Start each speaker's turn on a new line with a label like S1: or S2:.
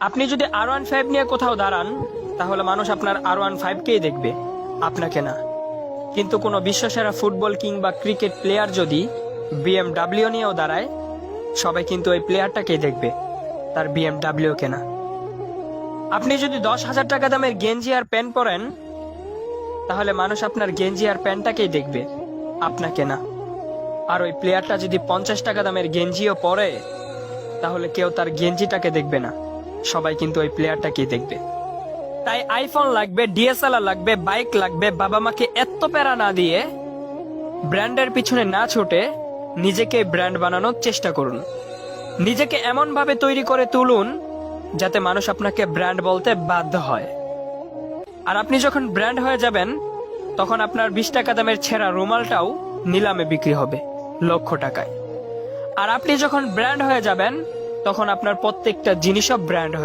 S1: আপনি যদি R15 নিয়ে কোথাও দাঁড়ান, তাহলে মানুষ আপনার R15কেই দেখবে, আপনাকে না। কিন্তু কোনো বিশ্বসেরা ফুটবল কিংবা ক্রিকেট প্লেয়ার যদি BMW নিয়েও দাঁড়ায়, সবাই কিন্তু ওই প্লেয়ারটাকেই দেখবে, তার BMW কে না। আপনি যদি 10,000 টাকা দামের গেঞ্জি আর প্যান্ট পরেন, তাহলে মানুষ আপনার গেঞ্জি আর প্যান্টটাকেই দেখবে, আপনাকে না। আর ওই প্লেয়ারটা যদি 50 টাকা দামের গেঞ্জিও পরে, তাহলে কেউ তার গেঞ্জিটাকে দেখবে না, সবাই কিন্তু ওই প্লেয়ারটাকেই দেখবে। তাই আইফোন লাগবে, DSLR লাগবে, বাইক লাগবে, বাবা মাকে এত প্যারা না দিয়ে ব্র্যান্ডের পিছনে না ছুটে নিজেকে ব্র্যান্ড বানানোর চেষ্টা করুন। নিজেকে এমন ভাবে তৈরি করে তুলুন যাতে মানুষ আপনাকে ব্র্যান্ড বলতে বাধ্য হয়। আর আপনি যখন ব্র্যান্ড হয়ে যাবেন, তখন আপনার 20 টাকা দামের ছেঁড়া রুমালটাও নিলামে বিক্রি হবে লক্ষ টাকায়। আর আপনি যখন ব্র্যান্ড হয়ে যাবেন, তখন আপনার প্রত্যেকটা জিনিসও ব্র্যান্ড